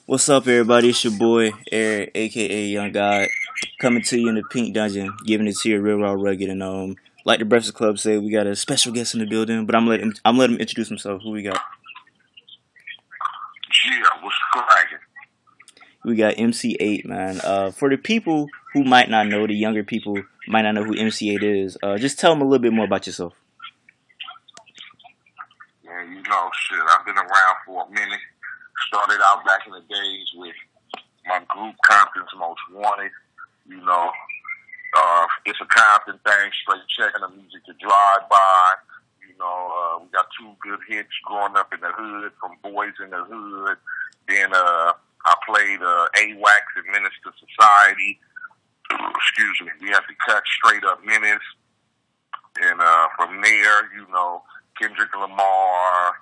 What's up, everybody? It's your boy Eric, aka Young God, coming to you in the Pink Dungeon, giving it to you real raw, rugged, and like the Breakfast Club said, we got a special guest in the building. But I'm letting him introduce himself. Who we got? Yeah, what's cracking? We got MC Eiht, man. For the people who might not know, the younger people might not know who MC Eiht is. Just tell them a little bit more about yourself. Yeah, shit, I've been around for a minute. Started out back in the days with my group, Compton's Most Wanted. It's a Compton thing, straight checking the music to drive by. We got two good hits growing up in the hood from Boys in the Hood. Then I played AWAX and Menace to Society. Excuse me. We had to cut straight up Menace. And from there, Kendrick Lamar,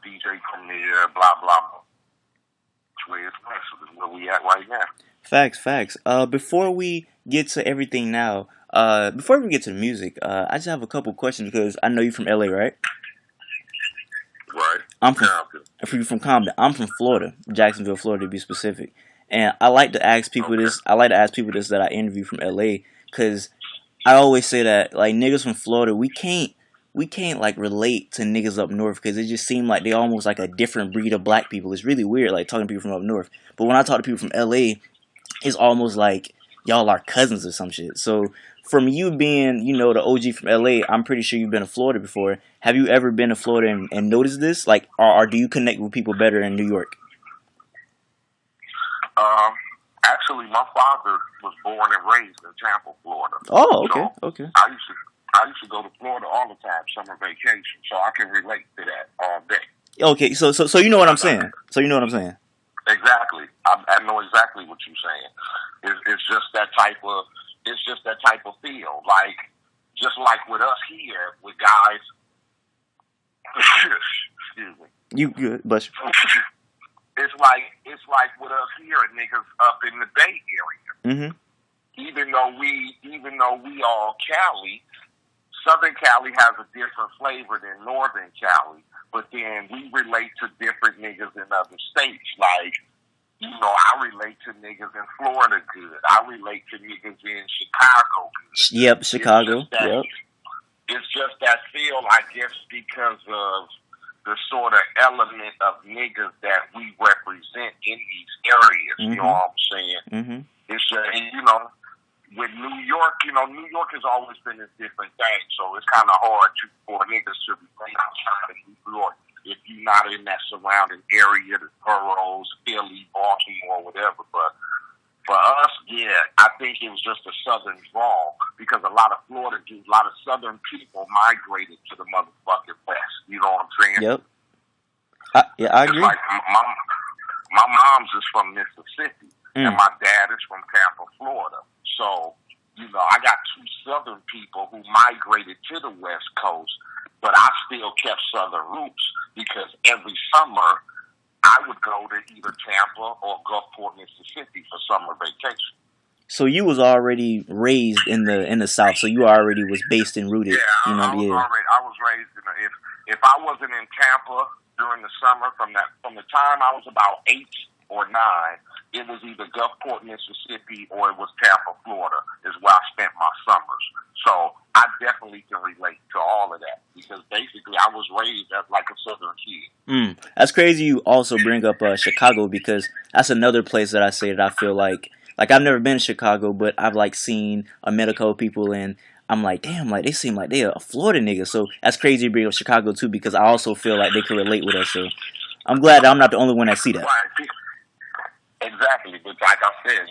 DJ Premier, blah, blah, blah. Which way it's west. This is where we at right now. Facts. Before we get to everything now, before we get to the music, I just have a couple questions because I know you're from LA, right? Right. I'm from Compton. I'm from Florida, Jacksonville, Florida, to be specific. And I like to ask people this. I like to ask people this that I interview from LA because I always say that like niggas from Florida, we can't like relate to niggas up north because it just seems like they almost like a different breed of black people. It's really weird, like talking to people from up north. But when I talk to people from LA, it's almost like y'all are cousins or some shit. So from you being, the OG from LA, I'm pretty sure you've been to Florida before. Have you ever been to Florida and noticed this? Like, or do you connect with people better in New York? Actually, my father was born and raised in Tampa, Florida. Oh, okay, so okay. I used to go to Florida all the time, summer vacation, so I can relate to that all day. Okay, so you know what I'm saying. So you know what I'm saying. Exactly. I know exactly what you're saying. It's just that type of feel. Like, just like with us here, with guys. Excuse me. You good, but it's like with us here, niggas up in the Bay Area. Mm-hmm. Even though we all Cali, Southern Cali has a different flavor than Northern Cali. But then we relate to different niggas in other states. Like, I relate to niggas in Florida good. I relate to niggas in Chicago good. Yep, Chicago. It's just that feel, I guess, because of the sort of element of niggas that we represent in these areas. Mm-hmm. You know what I'm saying? Mm-hmm. It's with New York, New York has always been a different thing. So it's kind of hard for niggas to be playing outside of New York if you're not in that surrounding area, the boroughs, Philly, Baltimore, whatever. But for us, yeah, I think it was just a southern draw because a lot of southern people migrated to the motherfucking west. You know what I'm saying? Yep. I agree. It's like my mom's is from Mississippi and my dad is from Tampa, Florida. So, I got two southern people who migrated to the West Coast, but I still kept southern roots because every summer I would go to either Tampa or Gulfport, Mississippi for summer vacation. So you was already raised in the South, so you already was based and rooted. Yeah, I was raised in if I wasn't in Tampa during the summer, from the time I was about 8 or 9, it was either Gulfport, Mississippi, or it was Tampa, Florida, is where I spent my summers. So I definitely can relate to all of that because basically I was raised as like a southern kid. That's crazy. You also bring up Chicago because that's another place that I say that I feel like I've never been to Chicago, but I've like seen a medical people and I'm like, damn, like they seem like they're a Florida nigga. So that's crazy to bring up Chicago too because I also feel like they can relate with us. So I'm glad that I'm not the only one that see that. Right. Exactly, but like I said,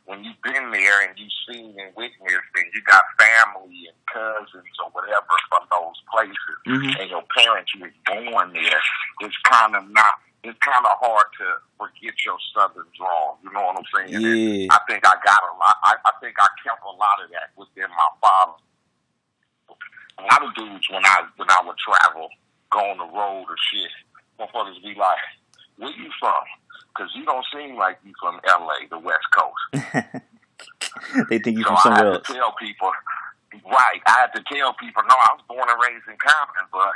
when you've been there and you've seen and witnessed, and you got family and cousins or whatever from those places, and your parents were born there, it's kind of hard to forget your southern drawl. You know what I'm saying? Yeah. And I think I got a lot. I think I kept a lot of that within my father. A lot of dudes when I would travel, go on the road or shit, motherfuckers be like, "Where you from?" Because you don't seem like you from LA, the West Coast. They think you from somewhere else. I had to tell people, no, I was born and raised in Compton, but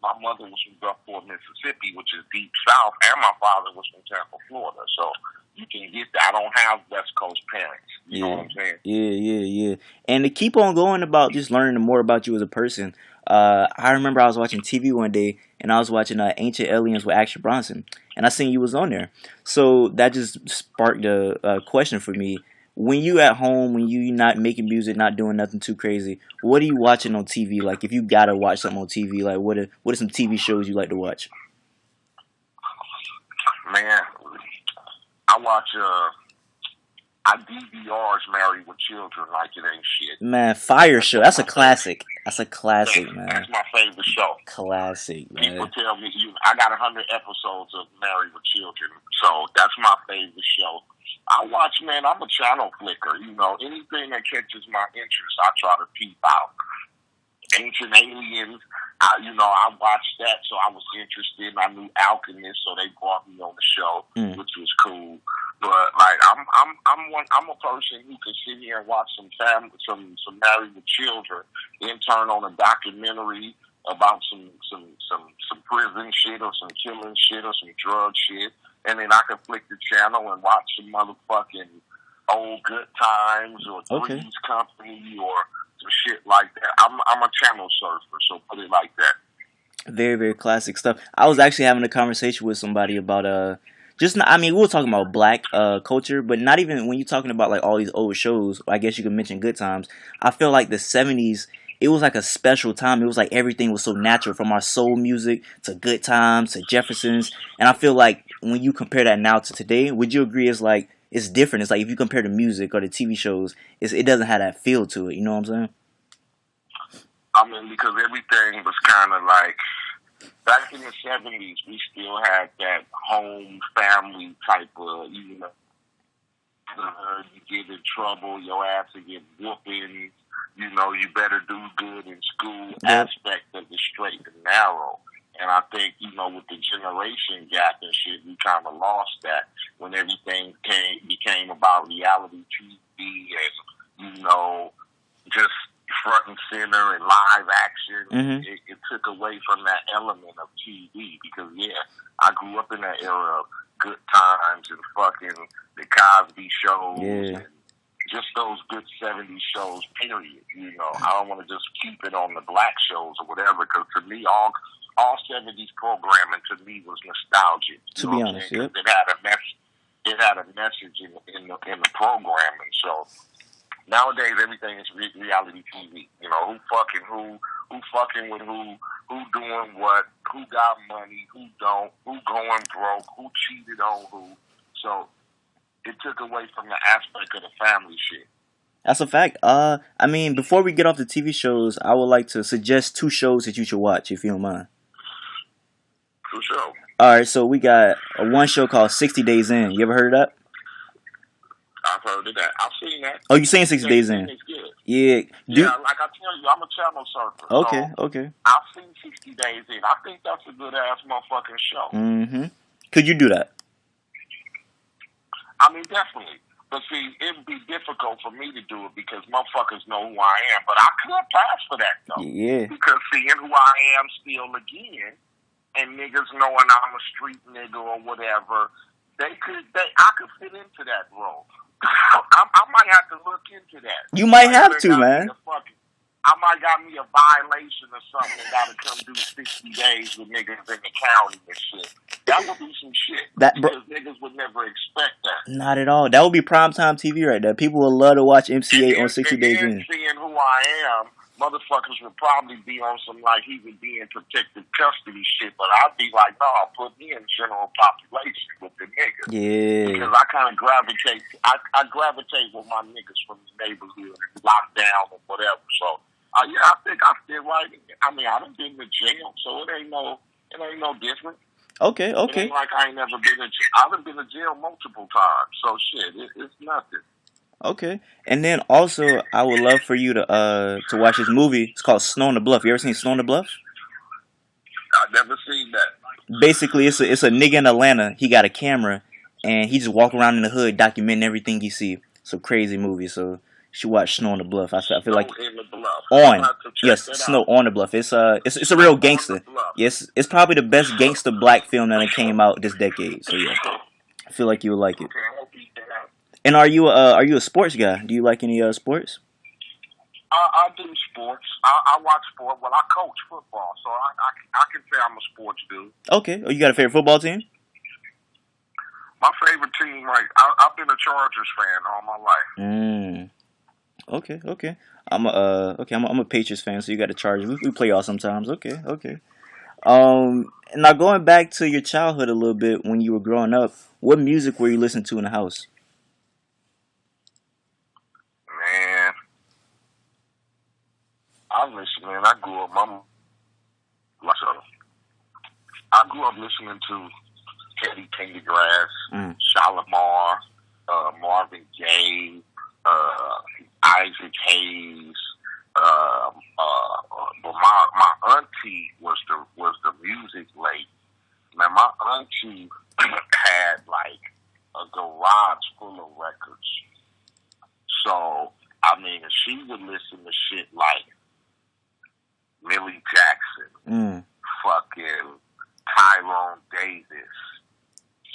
my mother was from Gulfport, Mississippi, which is deep south, and my father was from Tampa, Florida. So you can get that. I don't have West Coast parents. You know what I'm saying? Yeah. And to keep on going about just learning more about you as a person, I remember I was watching TV one day, and I was watching Ancient Aliens with Action Bronson, and I seen you was on there. So that just sparked a question for me. When you at home, when you not making music, not doing nothing too crazy, what are you watching on TV? Like, if you gotta watch something on TV, like what are some TV shows you like to watch? Man, I watch I DVRs Married with Children like it ain't shit. Man, Fire Show. That's a classic. That's a classic, man. That's my favorite show. Classic, man. People tell me I got 100 episodes of Married with Children, so that's my favorite show. I watch, man, I'm a channel flicker. You know, anything that catches my interest, I try to peep out. Ancient Aliens, I watched that, so I was interested. I knew Alchemist, so they brought me on the show, which was cool. But like, I'm a person who can sit here and watch some Married with Children, then turn on a documentary about some prison shit or some killing shit or some drug shit, and then I can flick the channel and watch some motherfucking old Good Times or Three's Company or some shit like that. I'm a channel surfer, so put it like that. Very, very classic stuff. I was actually having a conversation with somebody about we were talking about black culture, but not even when you're talking about like all these old shows. I guess you could mention Good Times. I feel like the '70s, it was like a special time. It was like everything was so natural, from our soul music to Good Times to Jefferson's. And I feel like when you compare that now to today, would you agree it's different? It's like if you compare the music or the TV shows, it doesn't have that feel to it. You know what I'm saying? I mean, because everything was kind of like, back in the 70s, we still had that home family type of, you get in trouble, your ass will get whooping, you better do good in school aspect of the straight and narrow. And I think, with the generation gap and shit, we kind of lost that when everything became about reality TV and, just front and center and live action. It took away from that element of TV because, I grew up in that era of Good Times and fucking the Cosby shows and just those good 70s shows, period. I don't want to just keep it on the black shows or whatever, because to me, all 70s programming to me was nostalgic. To be honest, it had a message in the programming. So nowadays everything is reality TV. Who fucking with who doing what, who got money, who don't, who going broke, who cheated on who. So it took away from the aspect of the family shit. That's a fact. Before we get off the TV shows, I would like to suggest 2 shows that you should watch, if you don't mind. For sure. Alright, so we got one show called 60 Days In. You ever heard of that? I've heard of that. I've seen that. Oh, you seen 60 Days In? It's good. Yeah. Like I tell you, I'm a channel surfer. Okay. I've seen 60 Days In. I think that's a good ass motherfucking show. Could you do that? I mean, definitely. But see, it'd be difficult for me to do it because motherfuckers know who I am. But I could pass for that, though. Yeah. Because seeing who I am still again, and niggas knowing I'm a street nigga or whatever, I could fit into that role. I might have to look into that. You might have to, man. I might got me a violation or something and got to come do 60 days with niggas in the county and shit. That would be some shit. Because niggas would never expect that. Not at all. That would be primetime TV right there. People would love to watch MC Eiht on 60 Days In. Seeing who I am, motherfuckers would probably be on some like he would be in protective custody shit, but I'd be like, no, put me in general population with the niggas. Yeah. Because I kind of gravitate. I gravitate with my niggas from the neighborhood, lockdown or whatever. So. I think I fit right in. I mean, I done been to jail, so it ain't no different. Okay. It ain't like I ain't never been to jail. I've been to jail multiple times, so shit, it's nothing. Okay. And then also, I would love for you to watch this movie. It's called Snow on the Bluff. You ever seen Snow on the Bluff? I've never seen that. Basically, it's a nigga in Atlanta. He got a camera, and he just walk around in the hood documenting everything he see. It's a crazy movie, so should watch Snow on the Bluff. I feel like Snow in the Bluff. on. I'll have to check Yes, that Snow out. on the Bluff. It's a Snow real on the gangster. Bluff. Yes, it's probably the best gangster black film that came out this decade. So yeah, I feel like you would like it. Okay, I'll beat that out. And are you a sports guy? Do you like any sports? I do sports. I watch sport. Well, I coach football, so I can say I'm a sports dude. Okay. Oh, you got a favorite football team? My favorite team, like I've been a Chargers fan all my life. Okay. I'm a Patriots fan, so you got a Chargers. We play y'all sometimes. Okay. Now going back to your childhood a little bit when you were growing up, what music were you listening to in the house? Man, I grew up. I grew up listening to Teddy Pendergrass, Shalimar, Marvin Gaye, Isaac Hayes. But my auntie was the music lady. Man, my auntie had like a garage full of records. So I mean, she would listen to shit like Millie Jackson, fucking Tyrone Davis,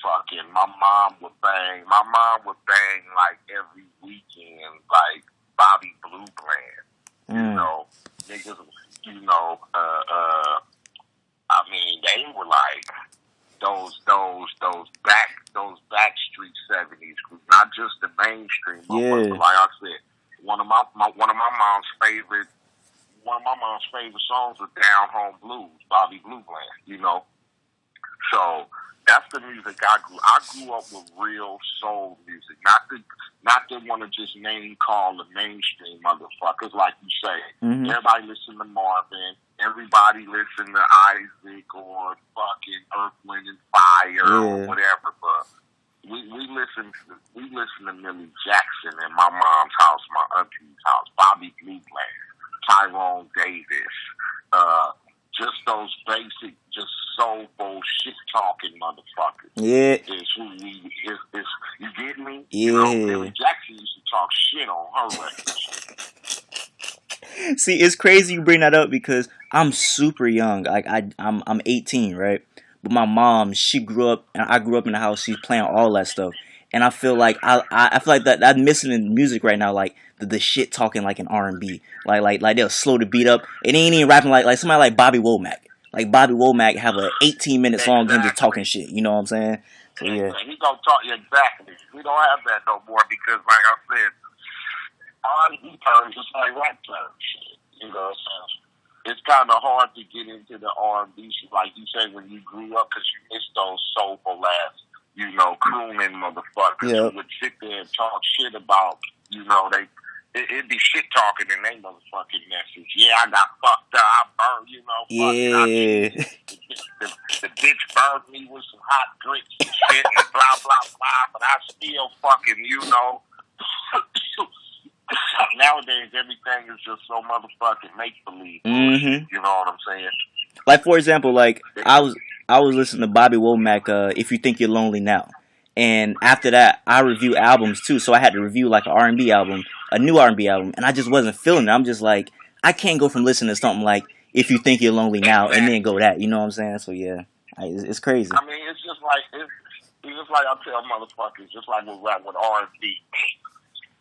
fucking my mom would bang like every weekend, like Bobby Blue Bland. You know, niggas, I mean, they were like those backstreet 70s groups, not just the mainstream. But like I said, one of my mom's favorite songs was Down Home Blues, Bobby Blue Bland, you know. So that's the music I grew up with, real soul music, not the one to just name call the mainstream motherfuckers, like you say. Everybody listen to Marvin, everybody listen to Isaac or fucking Earth, Wind and Fire or whatever, but we listen to Millie Jackson in my mom's house, my auntie's house, Bobby Blue Bland, Tyrone Davis, just those basic, just soulful, shit-talking motherfuckers. Yeah. Is who you get me? Yeah. You know, Millie Jackson used to talk shit on her records. See, it's crazy you bring that up because I'm super young. Like I'm 18, right? But my mom, she grew up, and I grew up in the house. She's playing all that stuff, and I feel like I feel like that I'm missing in music right now, like the shit talking like an R&B, like they'll slow the beat up. It ain't even rapping like somebody like Bobby Womack. Like Bobby Womack have a 18-minute song of him just talking shit. You know what I'm saying? So yeah. He gonna talk exactly. We don't have that no more because, like I said, R&B terms just like rap terms. You know, so it's kind of hard to get into the R&B, like you say, when you grew up, because you missed those soulful ass, you know, crooning motherfuckers who would sit there and talk shit about, you know, it'd be shit talking in they motherfucking message. Yeah, I got fucked up, I burned, you know, the bitch burned me with some hot grits and shit and blah, blah, blah, but I still fucking, you know. Nowadays, everything is just so motherfucking make-believe. You know what I'm saying? Like, for example, like, I was listening to Bobby Womack, If You Think You're Lonely Now. And after that, I review albums, too. So I had to review, like, an R&B album, a new R&B album. And I just wasn't feeling it. I'm just like, I can't go from listening to something like If You Think You're Lonely Now and then go that. You know what I'm saying? So, yeah, it's crazy. I mean, it's just like I tell motherfuckers, just like with rap, with R&B.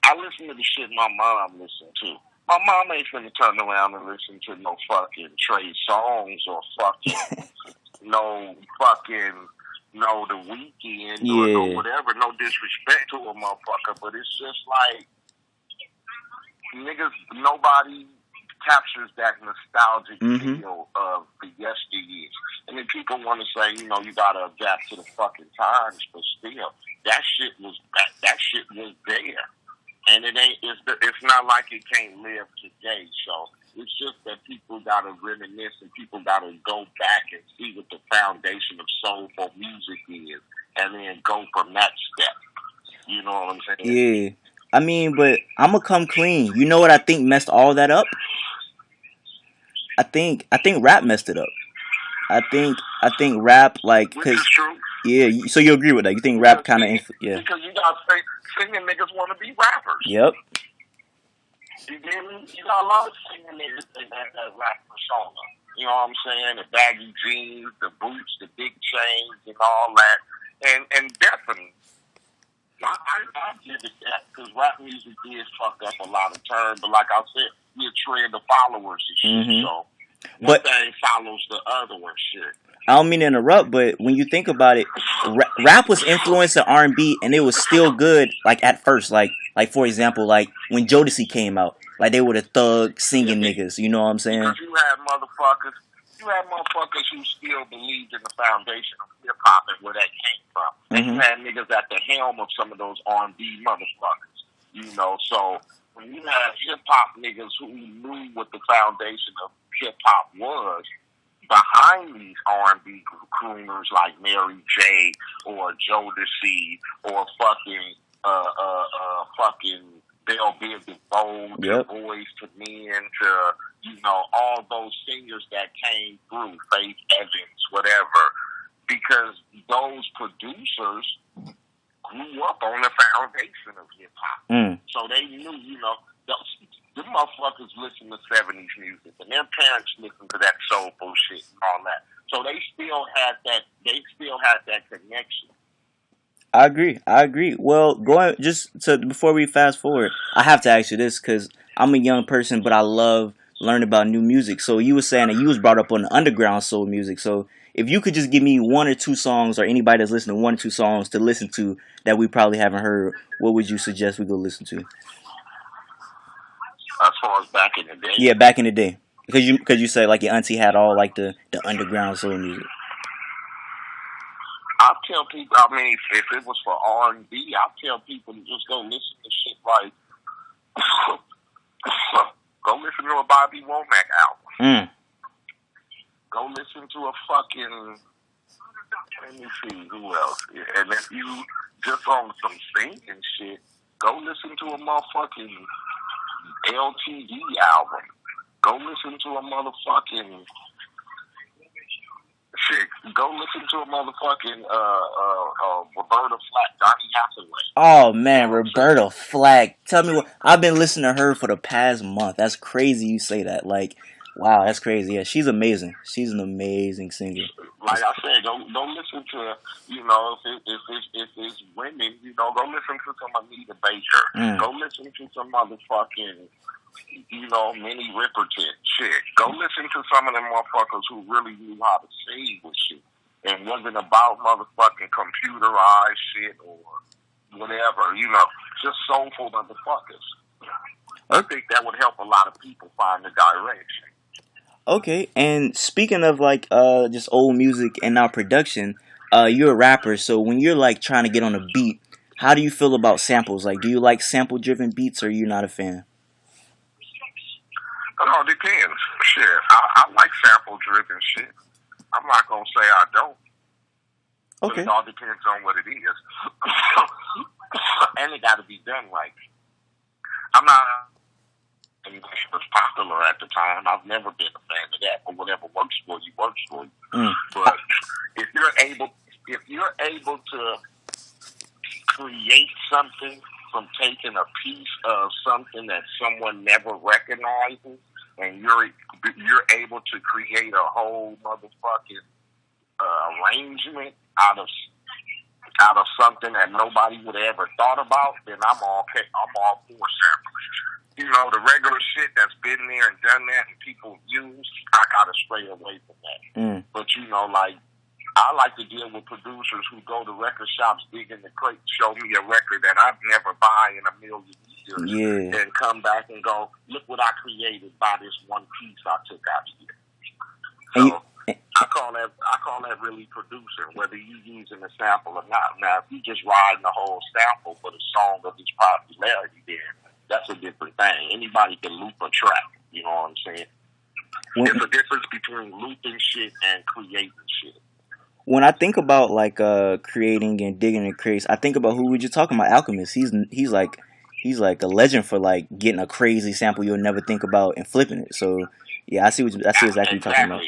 I listen to the shit my mom listened to. My mom ain't finna turn around and listen to no fucking Trey Songz or fucking no The Weeknd or no whatever. No disrespect to a motherfucker, but it's just like niggas. Nobody captures that nostalgic feel of the yesteryears. And then people want to say, you know, you gotta adapt to the fucking times, but still, that shit was there. And it's not like it can't live today. So it's just that people gotta reminisce and people gotta go back and see what the foundation of soulful music is, and then go from that step. You know what I'm saying? Yeah. I mean, but I'm gonna come clean. You know what I think messed all that up? I think rap messed it up. I think rap, like, which is true. Yeah, so you agree with that? You think rap kind of because you gotta say singing niggas want to be rappers. Yep. You get me? You got a lot of singing niggas that rap persona. You know what I'm saying? The baggy jeans, the boots, the big chains, and all that. And definitely, I give it that because rap music is fucked up a lot of terms. But like I said, we a trend of followers and shit. Mm-hmm. So one thing follows the other one. Shit. I don't mean to interrupt, but when you think about it, rap was influenced in R&B, and it was still good. Like at first, like for example, like when Jodeci came out, like they were the thug singing niggas. You know what I'm saying? Because you had motherfuckers who still believed in the foundation of hip hop and where that came from. And you had niggas at the helm of some of those R&B motherfuckers. You know, so when you had hip hop niggas who knew what the foundation of hip hop was, behind these R&B crooners like Mary J. or Jodeci or fucking Bell Biv DeVoe, to Boys to Men, to, you know, all those singers that came through, Faith Evans, whatever, because those producers grew up on the foundation of hip hop. So they knew, you know, them motherfuckers listen to 70s music, and their parents listen to that soulful shit and all that. So they still had that connection. I agree. Well, before we fast forward, I have to ask you this because I'm a young person, but I love learning about new music. So you were saying that you was brought up on the underground soul music. So if you could just give me one or two songs, or anybody that's listening, one or two songs to listen to that we probably haven't heard, what would you suggest we go listen to? As far as back in the day? Yeah, back in the day. Because you said like your auntie had all like the underground soul music. I tell people, I mean, if it was for R&B, I tell people to just go listen to shit like, go listen to a Bobby Womack album. Go listen to a fucking, let me see, who else? And if you just on some singing shit, go listen to a motherfucking LTD album. Go listen to a motherfucking shit. Go listen to a motherfucking Roberta Flack, Donny Hathaway. Oh man, Roberta Flack. Tell me what, I've been listening to her for the past month. That's crazy you say that. Like, wow, that's crazy. Yeah, she's amazing. She's an amazing singer. Like I said, go listen to, you know, if it's women, you know, go listen to some Anita Baker. Go listen to some motherfucking, you know, Minnie Riperton shit. Go listen to some of them motherfuckers who really knew how to sing with shit. And wasn't about motherfucking computerized shit or whatever, you know, just soulful motherfuckers. I think that would help a lot of people find the direction. Okay, and speaking of like just old music and now production, you're a rapper, so when you're like trying to get on a beat, how do you feel about samples? Like, do you like sample driven beats, or are you not a fan? It all depends. Shit, I like sample driven shit. I'm not gonna say I don't. Okay. But it all depends on what it is, and it got to be done right. I'm not. It was popular at the time. I've never been a fan of that. But whatever works for you, works for you. But if you're able to create something from taking a piece of something that someone never recognizes, and you're able to create a whole motherfucking arrangement out of something that nobody would have ever thought about, then I'm all for sampling. You know, the regular shit that's been there and done that and people use, I gotta stray away from that. But you know, like, I like to deal with producers who go to record shops, dig in the crate, show me a record that I'd never buy in a million years, and come back and go, look what I created by this one piece I took out of here. So I call that really producing, whether you using a sample or not. Now, if you just riding the whole sample for the song of its popularity, then that's a different thing. Anybody can loop a track. You know what I'm saying? There's a difference between looping shit and creating shit. When I think about like creating and digging in crates, I think about who we just talking about, Alchemist. He's like a legend for like getting a crazy sample you'll never think about and flipping it. So yeah, I see exactly what you're talking about.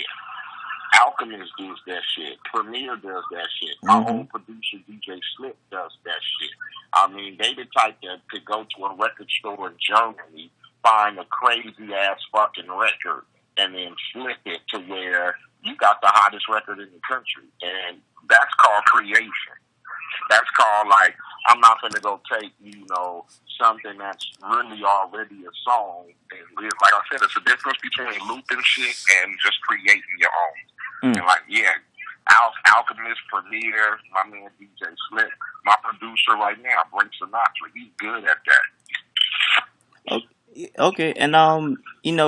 Alchemist does that shit. Premier does that shit. Our own producer DJ Slip does that shit. I mean, they the type that could go to a record store in Germany find a crazy ass fucking record and then flip it to where you got the hottest record in the country. And that's called creation. That's called, like, I'm not going to go take, something that's really already a song. And like I said, it's a difference between looping shit and just creating your own. And like, yeah, Alchemist, Premier, my man DJ Slick, my producer right now, Brent Sinatra, he's good at that. Okay, and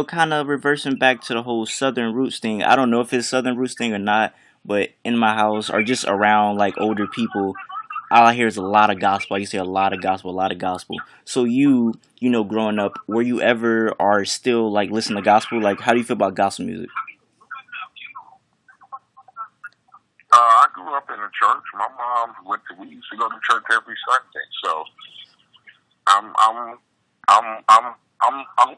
kind of reversing back to the whole Southern roots thing. I don't know if it's Southern roots thing or not, but in my house or just around like older people, all I hear is a lot of gospel. You say a lot of gospel, a lot of gospel. So growing up, were you ever or still like listen to gospel? Like, how do you feel about gospel music? I grew up in a church. My mom we used to go to church every Sunday. So I'm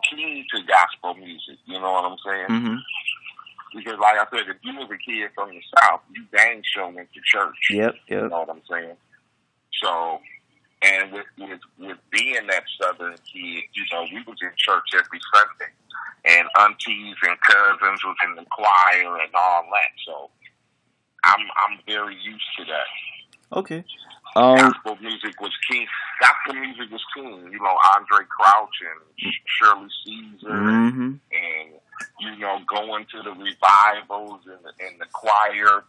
keen to gospel music. You know what I'm saying? Mm-hmm. Because, like I said, if you was a kid from the South, you dang sure went to church. Yep. You know what I'm saying? So, and with being that Southern kid, we was in church every Sunday, and aunties and cousins was in the choir and all that. So, I'm very used to that. Okay. Gospel music was king. Gospel music was king. Andre Crouch and Shirley Caesar, mm-hmm. and going to the revivals and the choir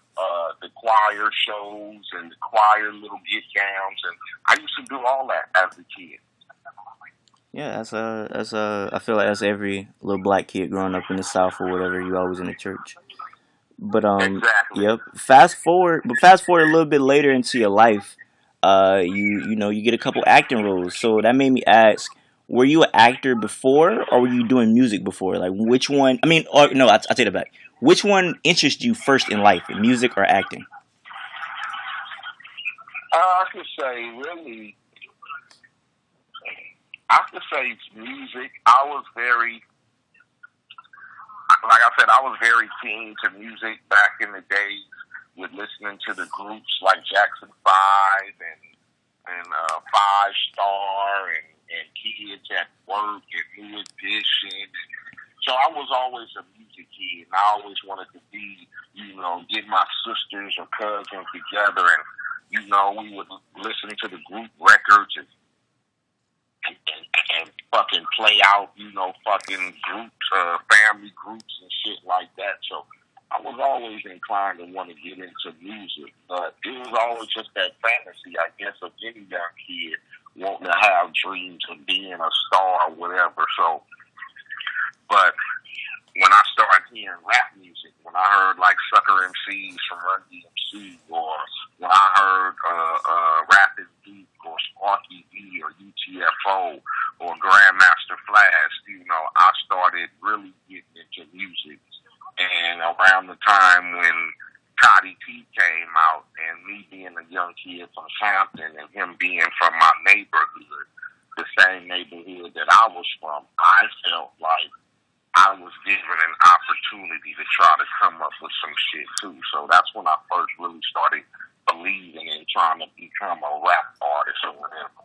shows and the choir little get downs, and I used to do all that as a kid. Yeah, I feel like that's every little black kid growing up in the South or whatever. You always in the church. But exactly. Yep. Fast forward a little bit later into your life, you get a couple acting roles. So that made me ask, were you an actor before, or were you doing music before? Like, which one? I mean, or no, I take it back. Which one interested you first in life, music or acting? I could say really. I could say music. Like I said, I was very keen to music back in the days with listening to the groups like Jackson 5 and 5 Star and Kids at Work and New Edition. So I was always a music kid, and I always wanted to be, get my sisters or cousins together, and we would listen to the group records and fucking play out, fucking groups, family groups and shit like that. So I was always inclined to want to get into music, but it was always just that fantasy, I guess, of any young kid wanting to have dreams of being a star or whatever. So, but when I started hearing rap music, when I heard like Sucker MCs from Run DMC, or when I heard Rapid Deep or Sparky V or UTFO or Grandmaster Flash, I started really getting into music. And around the time when Cotty T came out, and me being a young kid from Compton and him being from my neighborhood, the same neighborhood that I was from, I felt like I was given an opportunity to try to come up with some shit too. So that's when I first really started believing in trying to become a rap artist or whatever.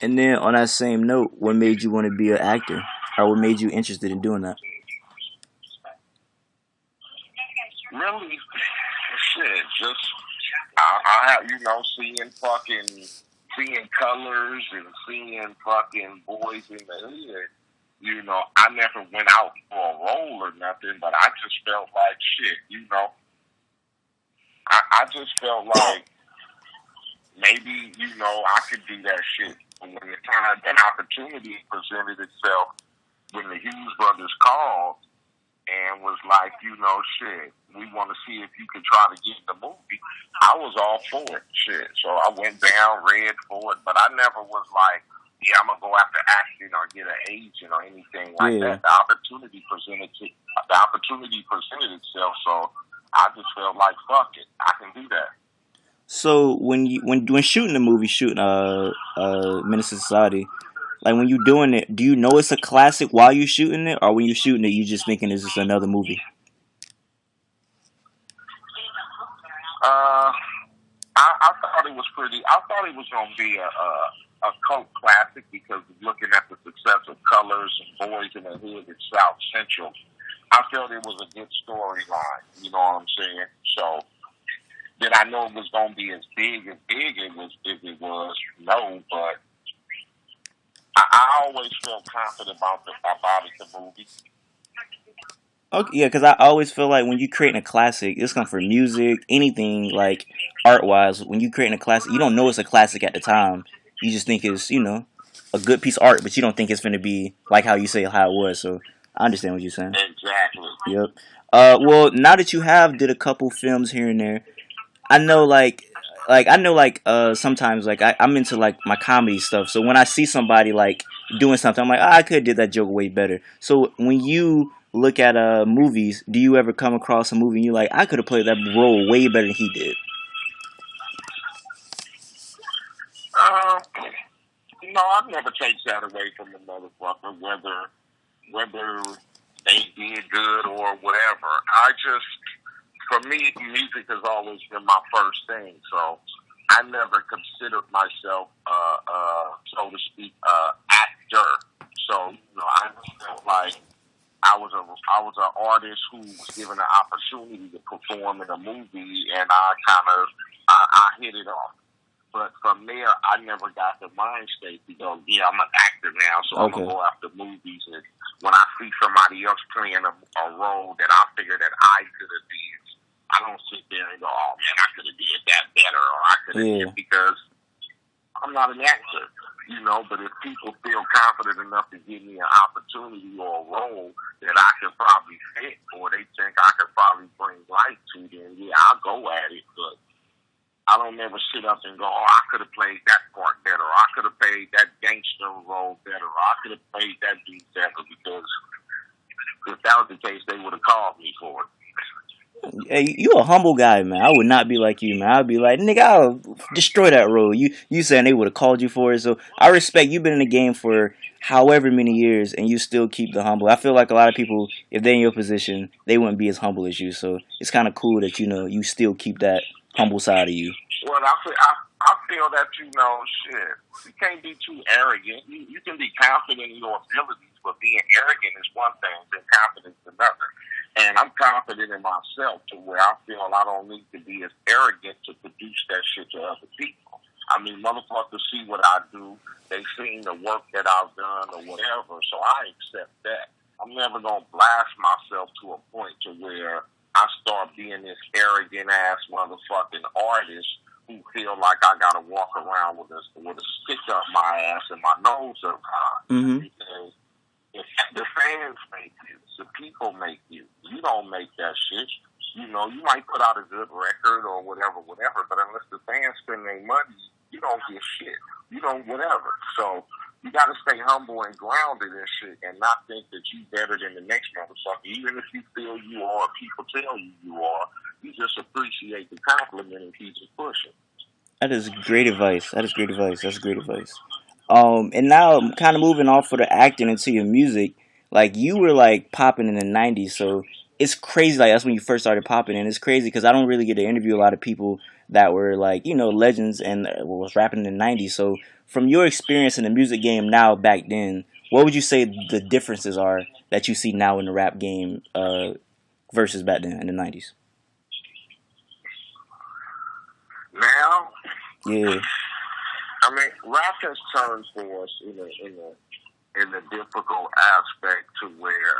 And then on that same note, what made you want to be an actor? Or what made you interested in doing that? Really, shit, just I have, seeing colors and seeing fucking boys in the hood. I never went out for a role or nothing, but I just felt like shit, I just felt like maybe, I could do that shit. When the time, an opportunity presented itself when the Hughes brothers called and was like, shit, we want to see if you could try to get the movie. I was all for it, shit. So I went down, read for it, but I never was like, yeah, I'm gonna go after acting or get an agent or anything like that. The opportunity presented itself, so I just felt like, fuck it, I can do that. So when shooting the movie, Menace to Society, like when you doing it, do you know it's a classic while you shooting it, or when you shooting it, you just thinking it's just another movie? I thought it was pretty. I thought it was gonna be a cult classic because looking at the success of Colors and Boys in the Hood in South Central, I felt it was a good storyline. You know what I'm saying? So did I know it was going to be as big as it was? No, but I always felt confident about the movie. Okay, yeah, because I always feel like when you creating a classic, it's come for music, anything like art wise. When you creating a classic, you don't know it's a classic at the time. You just think it's a good piece of art, but you don't think it's going to be like how you say how it was. So I understand what you're saying. Exactly. Yep. Well, now that you have did a couple films here and there, I know sometimes like I'm into like my comedy stuff. So when I see somebody like doing something, I'm like, I could have did that joke way better. So when you look at movies, do you ever come across a movie and you're like, I could have played that role way better than he did? Uh, no, I never take that away from the motherfucker, whether they did good or whatever. For me, music has always been my first thing, so I never considered myself, so to speak, actor. So I felt like I was an artist who was given an opportunity to perform in a movie, and I hit it off. But from there, I never got the mind state to go, yeah, I'm an actor now, so I'm going to go after movies. And when I see somebody else playing a role that I figure that I could have did, I don't sit there and go, oh, man, I could have did that better, or I could have did, because I'm not an actor, but if people feel confident enough to give me an opportunity or a role that I can probably fit, or they think I could probably bring life to, then yeah, I'll go at it, but I don't ever sit up and go, oh, I could have played that part better, or I could have played that gangster role better, or I could have played that beat better, because if that was the case, they would have called me for it. Hey, you a humble guy, man. I would not be like you, man. I'd be like, nigga, I'll destroy that role. You saying they would have called you for it, so I respect you've been in the game for however many years and you still keep the humble. I feel like a lot of people, if they're in your position, they wouldn't be as humble as you. So it's kind of cool that you still keep that humble side of you. Well, I feel that shit. You can't be too arrogant. You can be confident in your abilities, but being arrogant is one thing, and confidence is another. And I'm confident in myself to where I feel I don't need to be as arrogant to produce that shit to other people. I mean, motherfuckers see what I do. They've seen the work that I've done or whatever, so I accept that. I'm never going to blast myself to a point to where I start being this arrogant-ass motherfucking artist who feel like I got to walk around with a stick up my ass and my nose up high. Mm-hmm. Because the fans make you. The people make you. You don't make that shit. You might put out a good record or whatever, but unless the fans spend their money, you don't get shit. You don't whatever. So you got to stay humble and grounded and shit and not think that you better than the next motherfucker. Even if you feel you are, people tell you are, you just appreciate the compliment and keep it pushing. That is great advice. That's great advice. And now I'm kind of moving off for the acting into your music. Like you were like popping in the '90s, so it's crazy. Like that's when you first started popping, and it's crazy because I don't really get to interview a lot of people that were like legends and was rapping in the '90s. So from your experience in the music game now back then, what would you say the differences are that you see now in the rap game versus back then in the '90s? Now, yeah. I mean, rap has turned for us in a difficult aspect to where,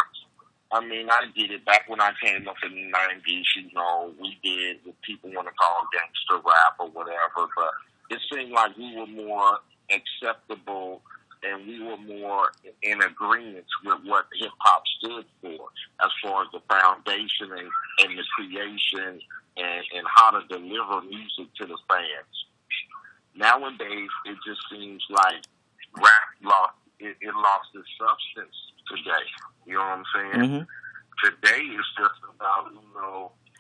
I mean, I did it back when I came up in the '90s. We did what people want to call gangster rap or whatever, but it seemed like we were more acceptable and we were more in agreement with what hip hop stood for, as far as the foundation and the creation and how to deliver music to the fans. Nowadays, it just seems like rap lost its substance today. You know what I'm saying? Mm-hmm. Today is just about,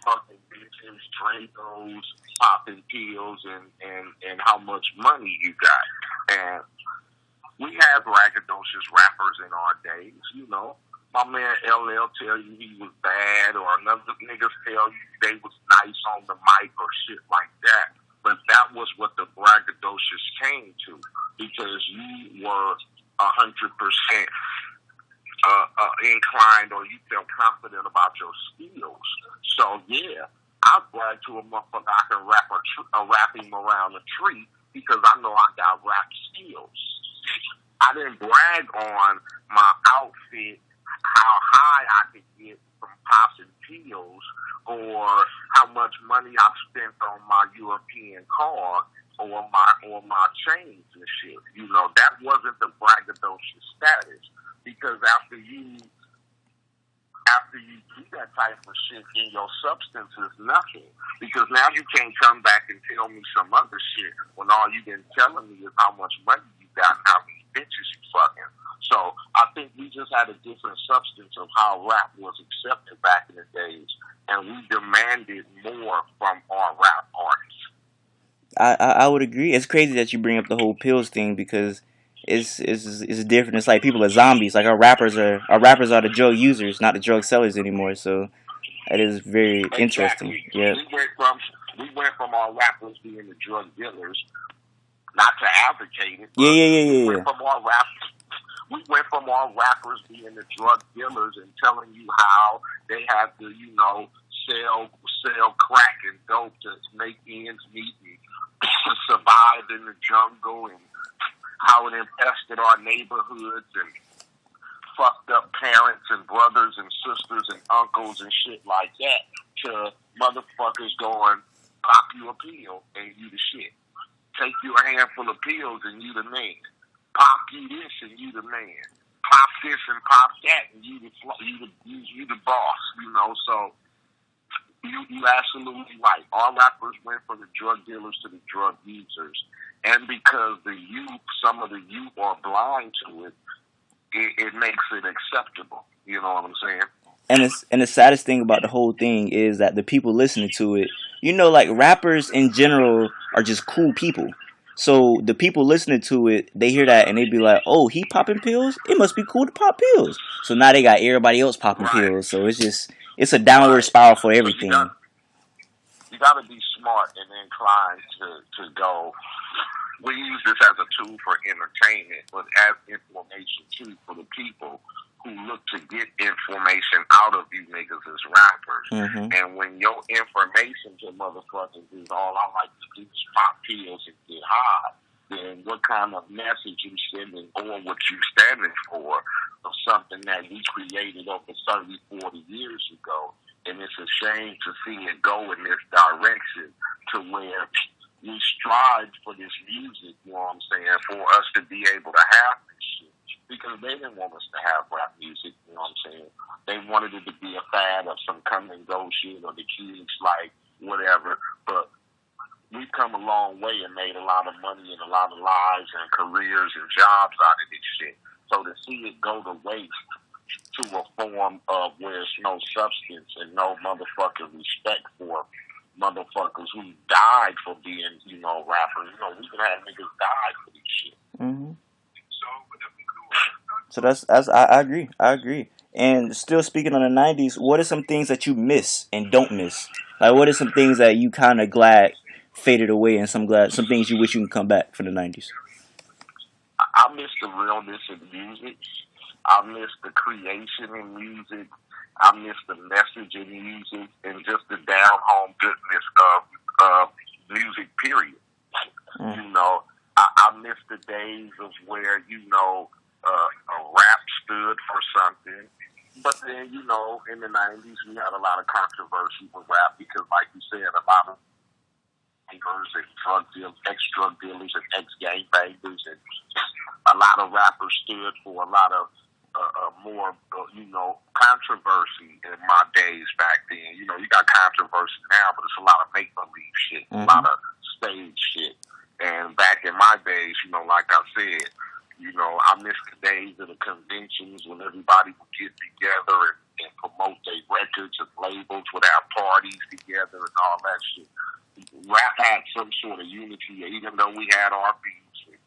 fucking bitches, Dracos, popping pills, and how much money you got. And we have braggadocious rappers in our days, My man LL tell you he was bad, or another niggas tell you they was nice on the mic or shit like that. But that was what the braggadocious came to. because you were 100% inclined, or you felt confident about your skills. So yeah, I brag to a motherfucker I can wrap him around a tree because I know I got rap skills. I didn't brag on my outfit, how high I could get from popping pills, or how much money I spent on my European car or my chains and shit. You know, that wasn't the braggadocious status, because after you do that type of shit, then your substance is nothing. Because now you can't come back and tell me some other shit when all you've been telling me is how much money you got and how many bitches you fucking. So I think we just had a different substance of how rap was accepted back in the days, and we demanded more from our rap artists. I would agree. It's crazy that you bring up the whole pills thing, because it's different. It's like people are zombies. Like our rappers are the drug users, not the drug sellers anymore. So it is very interesting. Yeah. We went from our rappers being the drug dealers, not to advocate it. Yeah. We went from our rappers being the drug dealers and telling you how they have to, you know, sell crack and dope to make ends meet and survive in the jungle, and how it infested our neighborhoods and fucked up parents and brothers and sisters and uncles and shit like that, to motherfuckers going, pop you a pill and you the shit. Take you a handful of pills and you the man. Pop you this and you the man. Pop this and pop that and you the boss, you know. So you absolutely right. All rappers went from the drug dealers to the drug users, and because some of the youth are blind to it, it makes it acceptable. You know what I'm saying? And the saddest thing about the whole thing is that the people listening to it, you know, like rappers in general are just cool people. So the people listening to it, they hear that and they be like, "Oh, he popping pills? It must be cool to pop pills." So now they got everybody else popping pills. So it's a downward spiral for everything. So you gotta be smart and inclined to go. We use this as a tool for entertainment, but as information too for the people who look to get information out of you niggas as rappers. Mm-hmm. And when your information to motherfuckers is all I like to do is pop pills and get high, then what kind of message you sending, or what you standing for, of something that we created over 30, 40 years ago. And it's a shame to see it go in this direction, to where we strived for this music, you know what I'm saying, for us to be able to have this shit. Because they didn't want us to have rap music, you know what I'm saying? They wanted it to be a fad of some come and go shit, or the kids like whatever. But we've come a long way and made a lot of money and a lot of lives and careers and jobs out of this shit. So to see it go to waste to a form of where there's no substance and no motherfucking respect for motherfuckers who died for being, you know, rappers. You know, we can have niggas die for this shit. Mm-hmm. So that's I agree. And still speaking on the 90s, what are some things that you miss and don't miss? Like, what are some things that you kind of glad faded away, and some things you wish you can come back for the 90s? I miss the realness in music. I miss the creation in music. I miss the message in music, and just the down-home goodness of music, period. You know, I miss the days of where, you know, a rap stood for something. But then, you know, in the 90s, we had a lot of controversy with rap because, like you said, a lot of gangers and ex-drug dealers and ex-gangbangers, and a lot of rappers stood for a lot of more, you know, controversy in my days back then. You know, you got controversy now, but it's a lot of make-believe shit, a lot of stage shit. And back in my days, you know, like I said, you know, I miss the days of the conventions when everybody would get together and promote their records and labels, would have parties together and all that shit. Rap had some sort of unity, even though we had our beats,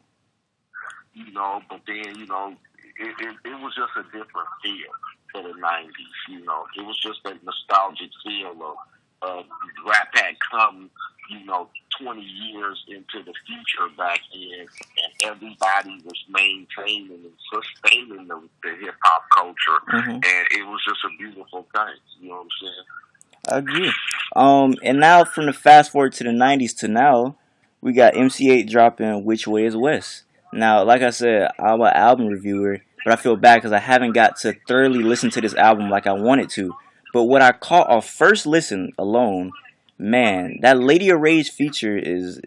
you know, but then, you know, it was just a different feel for the 90s, you know. It was just a nostalgic feel of rap had come, you know, 20 years into the future back then, and everybody was maintaining and sustaining the hip hop culture, and it was just a beautiful thing. You know what I'm saying? I agree. And now from the fast forward to the '90s to now, we got MC Eiht dropping "Which Way Is West." Now, like I said, I'm an album reviewer, but I feel bad because I haven't got to thoroughly listen to this album like I wanted to. But what I caught off first listen alone, man, that Lady of Rage feature is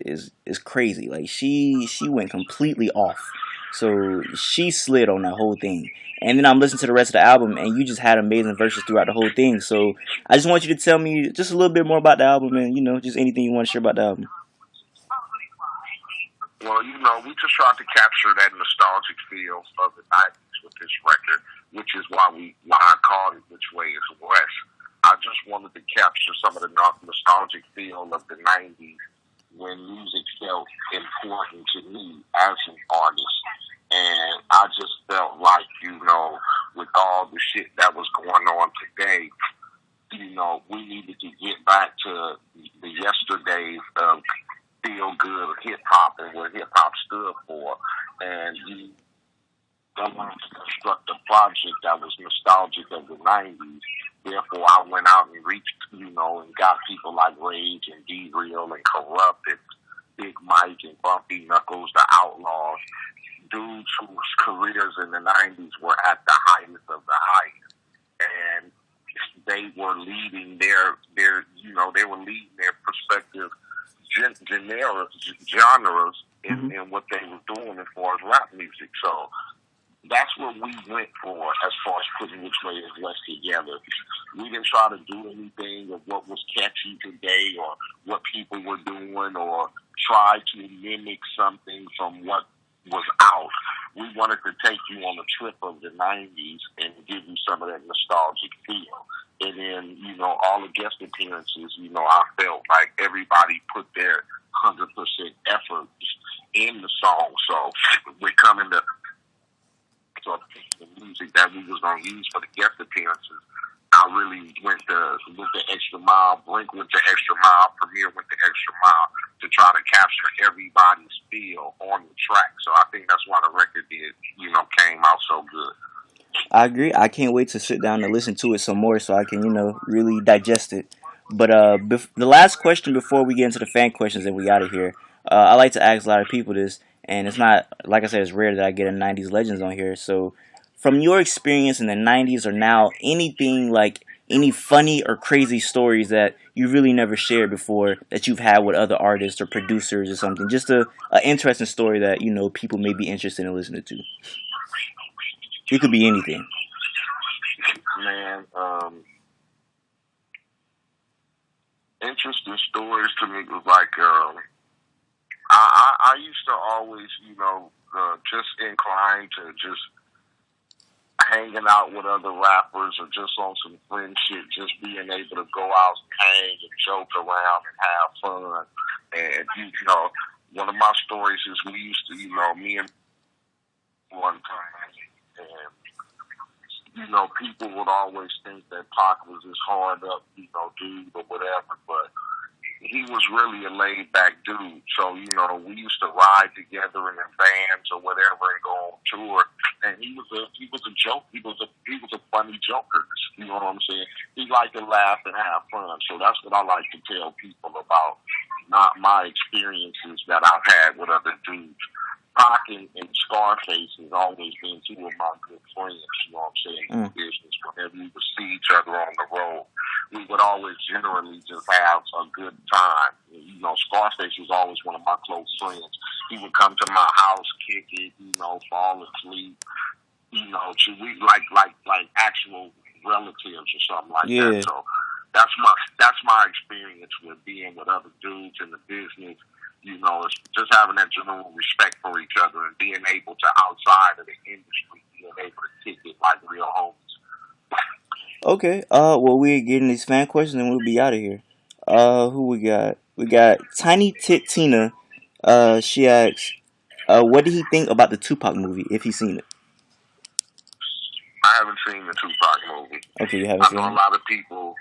crazy. Like she went completely off. So she slid on that whole thing. And then I'm listening to the rest of the album, and you just had amazing verses throughout the whole thing. So I just want you to tell me just a little bit more about the album, and just anything you want to share about the album. Well, we just tried to capture that nostalgic feel of the '90s with this record, which is why I called it "Which Way Is West." I just wanted to capture some of the nostalgic feel of the '90s when music felt important to me as an artist. And I just felt like, with all the shit that was going on today, we needed to get back to the yesterdays of feel good hip hop and what hip hop stood for. And I wanted to construct a project that was nostalgic of the '90s. Therefore, I went out and reached, and got people like Rage and D-Real and Corrupt and Big Mike and Bumpy Knuckles, the Outlaws, dudes whose careers in the '90s were at the highest of the highest, and they were leading their prospective genres in what they were doing as far as rap music. So that's what we went for as far as putting Which Way Is West together. We didn't try to do anything of what was catchy today or what people were doing or try to mimic something from what was out. We wanted to take you on a trip of the '90s and give you some of that nostalgic feel. And then, all the guest appearances, I felt like everybody put their 100% effort in the song. So we're coming to the music that we was going to use for the guest appearances. I really went the extra mile. Blink went the extra mile. Premier went the extra mile to try to capture everybody's feel on the track. So I think that's why the record came out so good. I agree. I can't wait to sit down and listen to it some more so I can, really digest it. But the last question before we get into the fan questions and we out of here, I like to ask a lot of people this, and it's not, like I said, it's rare that I get a '90s legends on here. So from your experience in the '90s or now, anything like any funny or crazy stories that you really never shared before that you've had with other artists or producers or something, just a interesting story that people may be interested in listening to. It could be anything. Man, interesting stories to me was like, I used to always, just inclined to just hanging out with other rappers or just on some friendship, just being able to go out and hang and joke around and have fun. And, one of my stories is we used to, me and one time, and, people would always think that Pac was this hard up, dude or whatever, but he was really a laid back dude. So, we used to ride together in the vans or whatever and go on tour. And he was a joke. He was a funny joker. You know what I'm saying? He liked to laugh and have fun. So that's what I like to tell people about not my experiences that I've had with other dudes. Pac and Scarface has always been two of my good friends, you know what I'm saying, in the business. Whenever we would see each other on the road, we would always generally just have a good time. Scarface was always one of my close friends. He would come to my house, kick it, fall asleep, we like actual relatives or something like that. So that's my experience with being with other dudes in the business. It's just having that general respect for each other and being able to, outside of the industry, being able to kick it like real homies. Okay. Well, we're getting these fan questions and we'll be out of here. Who we got? We got Tiny Tit Tina. She asks, what did he think about the Tupac movie, if he's seen it? I haven't seen the Tupac movie. Okay, you haven't seen it? I know a lot of people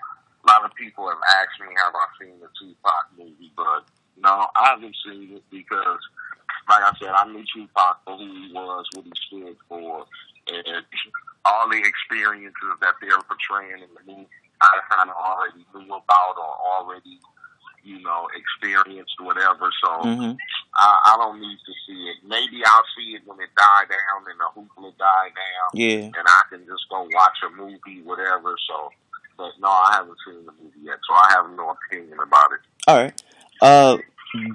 have asked me have I seen the Tupac movie, but no, I haven't seen it because like I said, I knew Tupac for who he was, what he stood for, and all the experiences that they're portraying in the movie. I kind of already knew about or already, experienced whatever. So Mm-hmm. I don't need to see it. Maybe I'll see it when it die down and the hoopla die down, Yeah. and I can just go watch a movie, whatever. So, but no, I haven't seen the movie yet, so I have no opinion about it. All right.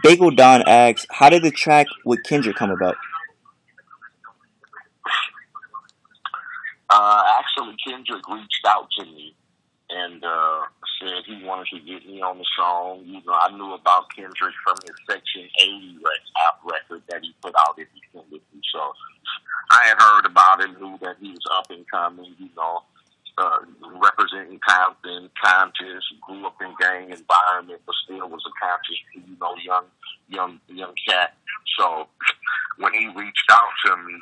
Bagel Don asks, how did the track with Kendrick come about? Actually, Kendrick reached out to me and said he wanted to get me on the song. I knew about Kendrick from his Section 80 record that he put out independently. So I had heard about him, knew that he was up and coming, representing Compton, conscious, grew up in gang environment, but still was a conscious, young cat. So when he reached out to me,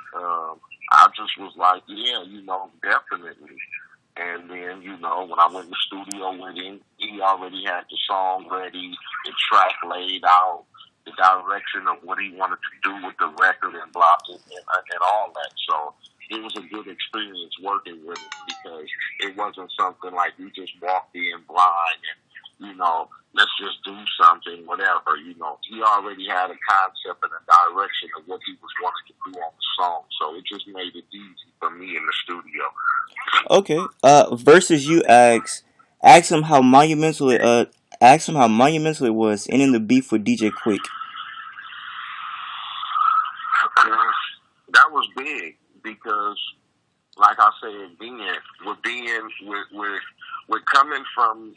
I just was like, yeah, definitely. And then, when I went to the studio with him, he already had the song ready, the track laid out, the direction of what he wanted to do with the record and blocks and all that. So it was a good experience working with him because it wasn't something like we just walked in blind and, let's just do something, whatever. He already had a concept and a direction of what he was wanting to do on the song. So it just made it easy for me in the studio. Okay. Versus you ask him how monumental it was ending the beef with DJ Quick. That was big because, like I said, we're coming from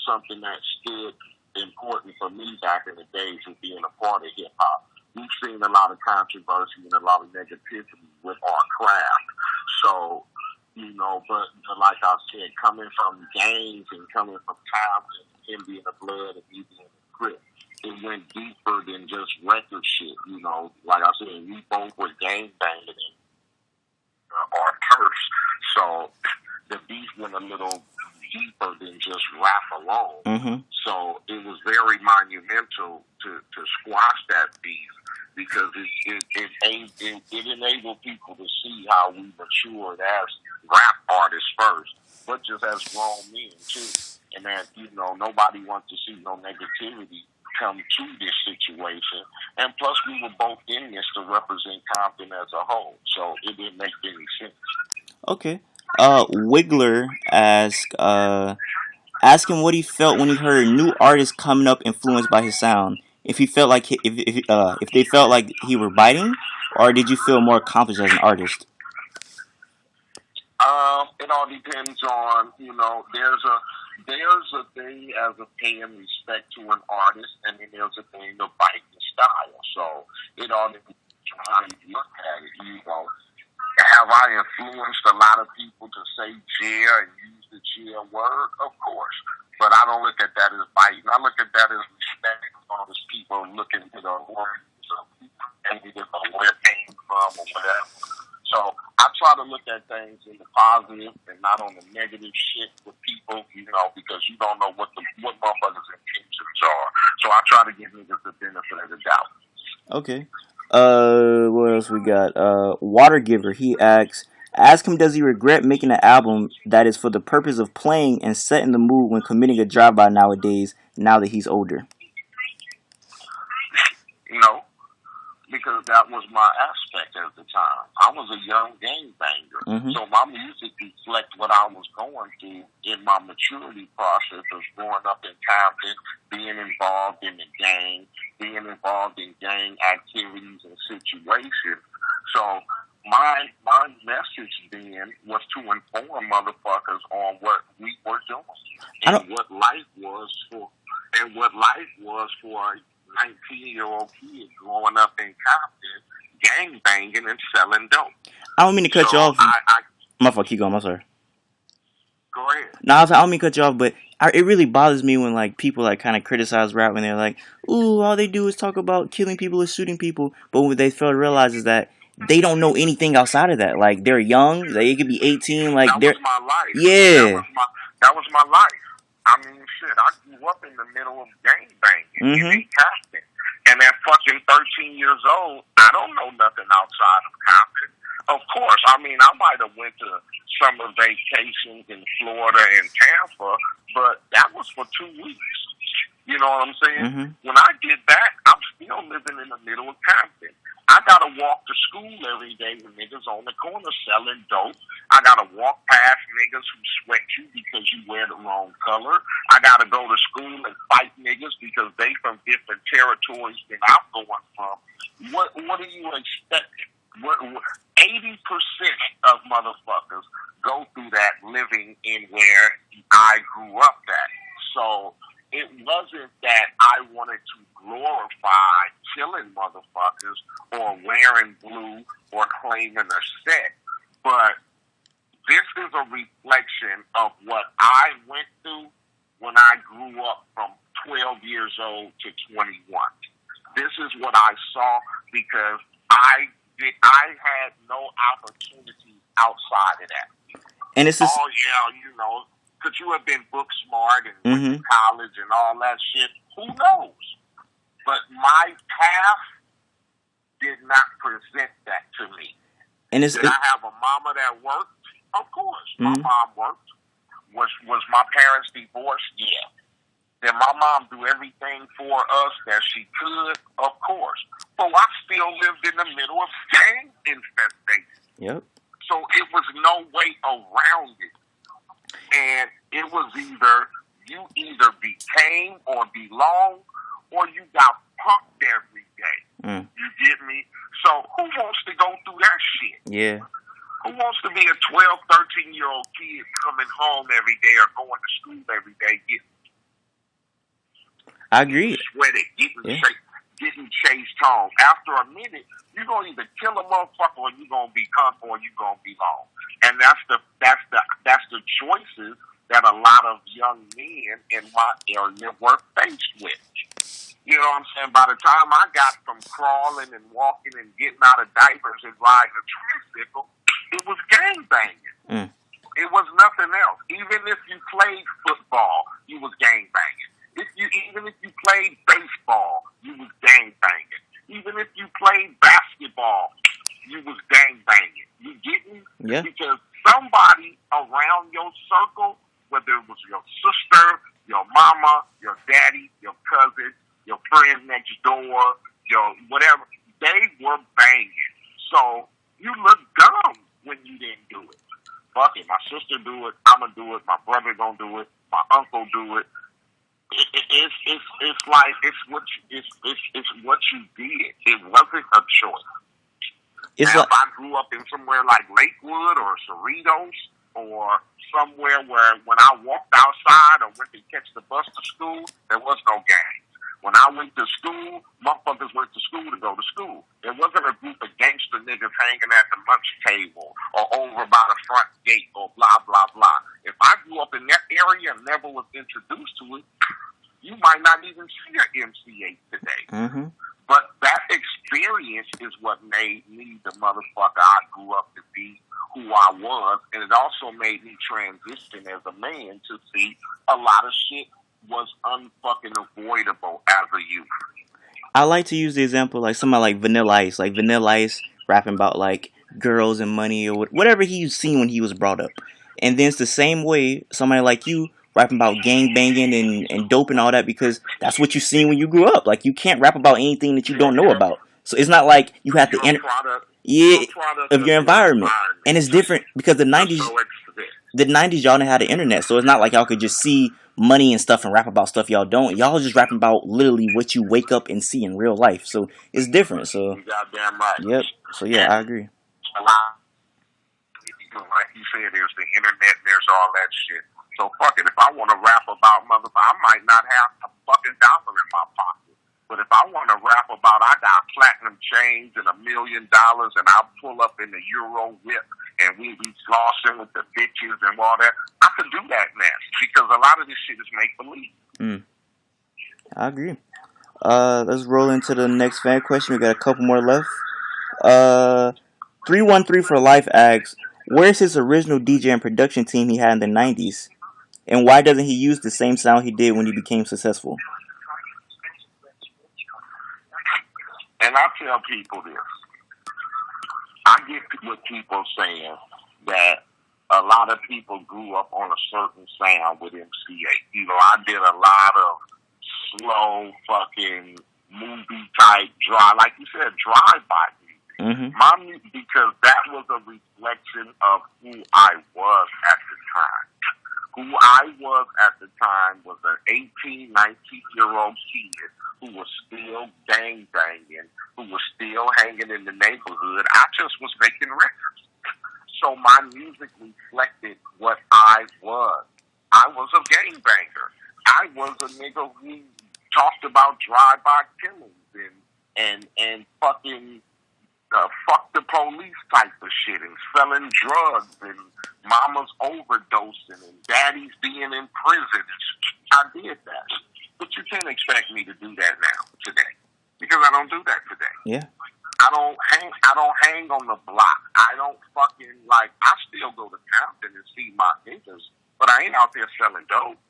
something that stood important for me back in the days of being a part of hip hop. We've seen a lot of controversy and a lot of negativity with our craft. So, but like I said, coming from gangs and coming from time and him being a blood and me being a Crip, it went deeper than just record shit. Like I said, we both were gang banging and our curse. So the beef went a little deeper than just rap alone. Mm-hmm. So it was very monumental to squash that beef because it enabled people to see how we matured as rap artists first, but just as grown men too. And that, nobody wants to see no negativity come to this situation. And plus we were both in this to represent Compton as a whole. So it didn't make any sense. Okay. Wiggler ask him what he felt when he heard new artists coming up influenced by his sound. If he felt like if they felt like he were biting, or did you feel more accomplished as an artist? It all depends on, there's a thing as a paying respect to an artist, and then there's a thing of biting style. So it all depends on how you look at it. Have I influenced a lot of people to say jail and use the jail word? Of course. But I don't look at that as biting. I look at that as respect for those people looking to the origins of people, maybe they know where it came from or whatever. So I try to look at things in the positive and not on the negative shit with people, because you don't know what motherfuckers' intentions are. So I try to give niggas the benefit of the doubt. Okay. What else we got? Water Giver, he ask him does he regret making an album that is for the purpose of playing and setting the mood when committing a drive-by nowadays, now that he's older? No. Because that was my aspect at the time. I was a young gangbanger. Mm-hmm. So my music reflects what I was going through in my maturity process of growing up in Compton, being involved in the gang, being involved in gang activities and situations. So my message then was to inform motherfuckers on what we were doing and what life was for a 19-year-old kid growing up in Compton, gang banging and selling dope. I don't mean to cut you off. My fault, keep going, I'm sorry. Go ahead. No, I don't mean to cut you off, but it really bothers me when people kind of criticize rap when they're like, ooh, all they do is talk about killing people or shooting people, but what they fail to realize is that they don't know anything outside of that. Like, they're young, they could be 18, that was my life. Yeah. That was my life. I mean, shit, I grew up in the middle of gang banging in Compton. And at fucking 13 years old, I don't know nothing outside of Compton. Of course, I mean, I might have went to summer vacations in Florida and Tampa, but that was for 2 weeks. You know what I'm saying? Mm-hmm. When I get back, I'm still living in the middle of Compton. I gotta walk to school every day with niggas on the corner selling dope. I gotta walk past niggas who sweat you because you wear the wrong color. I gotta go to school and fight niggas because they from different territories than I'm going from. What do you expect? 80% of motherfuckers go through that living in where I grew up at. So it wasn't that I wanted to glorify killing motherfuckers or wearing blue or claiming a set, but this is a reflection of what I went through when I grew up from 12 years old to 21. This is what I saw because I had no opportunity outside of that. And it's just, you know, could you have been book smart and went to college and all that shit? Who knows? But my path did not present that to me. And did I have a mama that worked? Of course. My mom worked. Was my parents divorced? Yeah. Did my mom do everything for us that she could? Of course. But I still lived in the middle of gang infestation. Yep. So it was no way around it. And it was you either became or belonged or you got punked every day. You get me? So who wants to go through that shit? Yeah. Who wants to be a 12, 13-year-old kid coming home every day or going to school every day I agree. Sweated, getting chased home. After a minute, you're gonna either kill a motherfucker or you're gonna be punk or you're gonna be long. And that's the choices that a lot of young men in my area were faced with. You know what I'm saying? By the time I got from crawling and walking and getting out of diapers and riding a tricycle, it was gang banging. It was nothing else. Even if you played football, you was gang banging. Even if you played baseball, you was gang banging. Even if you played basketball, you was gang banging. You get me? Yeah. Because somebody around your circle, whether it was your sister, your mama, your daddy, your cousin, your friend next door, your whatever, they were banging. So you look dumb when you didn't do it. Fuck it, my sister do it, I'ma do it, my brother gonna do it, my uncle do it. It's like it's what you did. It wasn't a choice. Now, if I grew up in somewhere like Lakewood or Cerritos or somewhere where when I walked outside or went to catch the bus to school, there was no gangs. When I went to school, motherfuckers went to school to go to school. There wasn't a group of gangster niggas hanging at the lunch table or over by the front gate or blah, blah, blah. If I grew up in that area and never was introduced to it, you might not even see an MC Eiht today. But that experience is what made me the motherfucker I grew up to be, who I was, and it also made me transition as a man to see a lot of shit was unfucking avoidable as a youth. I like to use the example like somebody like Vanilla Ice. Like Vanilla Ice rapping about like girls and money or whatever he's seen when he was brought up. And then it's the same way somebody like you rapping about gang banging and dope and all that because that's what you seen when you grew up. Like you can't rap about anything that you don't know about. So it's not like you have to of your environment. And it's different because the 90s y'all didn't have the internet. So it's not like y'all could just see money and stuff and rap about stuff y'all don't. Y'all just rapping about literally what you wake up and see in real life. So it's different. So you goddamn right. Yep. So yeah, I agree. A lot. Like you said, there's the internet, there's all that shit. So fuck it. If I want to rap about motherfucker, I might not have a fucking dollar in my pocket. But if I want to rap about I got platinum chains and $1 million and I pull up in the Euro whip and we be flossing with the bitches and all that, I could do that mess because a lot of this shit is make believe. I agree. Let's roll into the next fan question. We got a couple more left. 313 for Life asks, where's his original DJ and production team he had in the 90s? And why doesn't he use the same sound he did when he became successful? And I tell people this. I get with people saying that a lot of people grew up on a certain sound with MC Eiht. You know, I did a lot of slow fucking movie type like you said, drive-by music. Mm-hmm. My music, because that was a reflection of who I was at the time. Who I was at the time was an 18, 19-year-old kid who was still gang-banging, who was still hanging in the neighborhood. I just was making records. So my music reflected what I was. I was a gangbanger. I was a nigga who talked about drive-by killings and fucking fuck the police type of shit and selling drugs and mamas overdosing and daddies being in prison. I did that. But you can't expect me to do that now, today. Because I don't do that today. Yeah. I don't hang on the block. I don't fucking, I still go to Compton and see my niggas, but I ain't out there selling dope.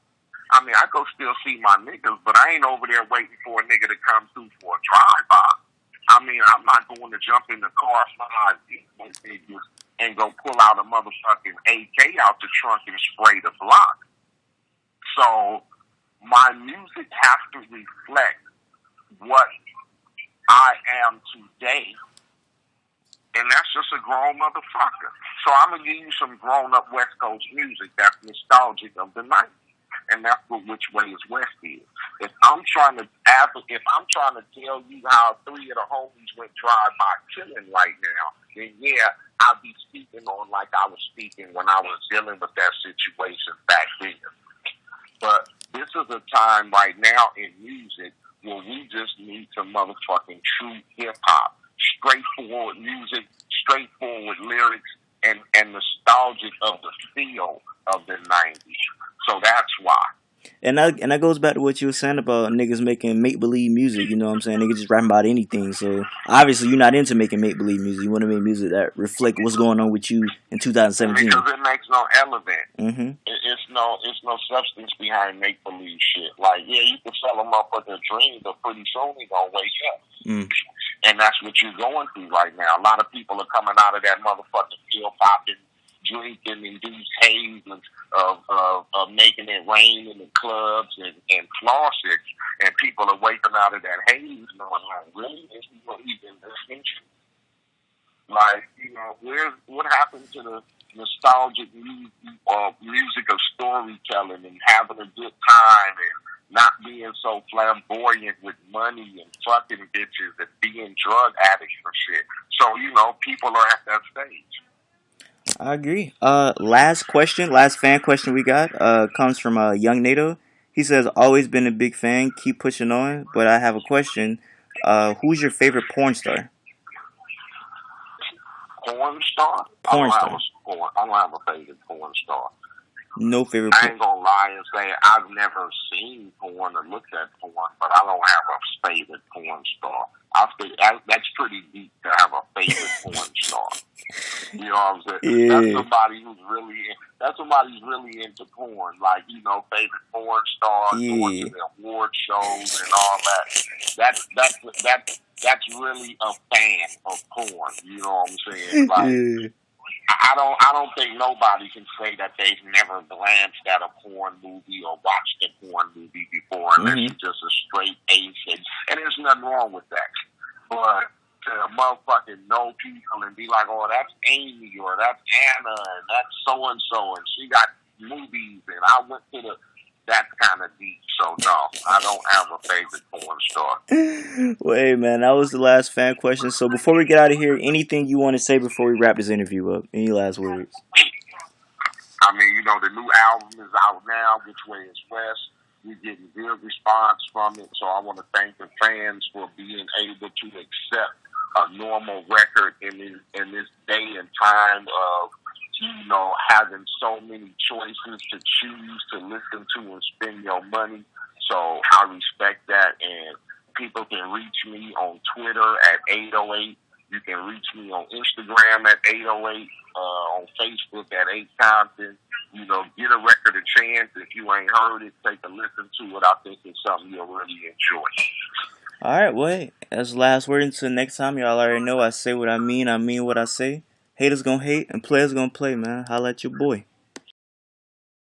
I mean, I go still see my niggas, but I ain't over there waiting for a nigga to come through for a drive-by. I mean, I'm not going to jump in the car 5 niggas and go pull out a motherfucking AK out the trunk and spray the block. So my music has to reflect what I am today, and that's just a grown motherfucker. So I'm gonna give you some grown-up West Coast music that's nostalgic of the 90s, and that's what Which Way Is West is. If I'm trying to tell you how 3 of the homies went drive-by killing right now, then yeah, I'll be speaking on like I was speaking when I was dealing with that situation back then. But this is a time right now in music where we just need some motherfucking true hip-hop, straightforward music, straightforward lyrics, and nostalgic of the feel of the 90s. So that's why. And that goes back to what you were saying about niggas making make-believe music, you know what I'm saying? Niggas just rapping about anything. So, obviously, you're not into making make-believe music. You want to make music that reflect what's going on with you in 2017. Because it makes no element. Mm-hmm. It's no substance behind make-believe shit. Like, yeah, you can sell them up with their dreams, but pretty soon they gonna wake up. Mm. And that's what you're going through right now. A lot of people are coming out of that motherfucking pill popping, drinking induced haze of making it rain in the clubs and flossing, and people are waking out of that haze knowing, like, really, this is what we've been listening to? Like, you know, what happened to the nostalgic music of storytelling and having a good time and not being so flamboyant with money and fucking bitches and being drug addicts and shit? So, you know, people are at that stage. I agree. Last fan question we got comes from Young NATO. He says, always been a big fan, keep pushing on, but I have a question. Who's your favorite porn star? Porn star? Porn star. I don't have a favorite porn star. No favorite I ain't gonna lie and say I've never seen porn or looked at porn, but I don't have a favorite porn star. I think that's pretty deep to have a favorite porn star. You know what I'm saying? Yeah. That's somebody who's really into porn, like, you know, favorite porn stars, going to the award shows and all that. That's really a fan of porn. You know what I'm saying? Like, Yeah. I don't think nobody can say that they've never glanced at a porn movie or watched a porn movie before, unless you're just a straight ace, and there's nothing wrong with that. But to motherfucking know people and be like, oh, that's Amy or that's Anna and that's so and so, and she got movies, and I went to that's kind of deep. So no, I don't have a favorite porn star. Well, hey, man, that was the last fan question. So before we get out of here, anything you want to say before we wrap this interview up? Any last words? I mean, you know, the new album is out now, Which Way Is West. We're getting good response from it, so I want to thank the fans for being able to accept a normal record in this day and time of, you know, having so many choices to choose to listen to and spend your money. So I respect that, and people can reach me on Twitter at 808. You can reach me on Instagram at 808, on Facebook at 8 Compton. You know, get a record a chance. If you ain't heard it, take a listen to it. I think it's something you'll really enjoy. All right, well, hey, that's the last word. Until next time, y'all already know I say what I mean what I say. Haters gonna hate, and players gonna play, man. Holla at your boy.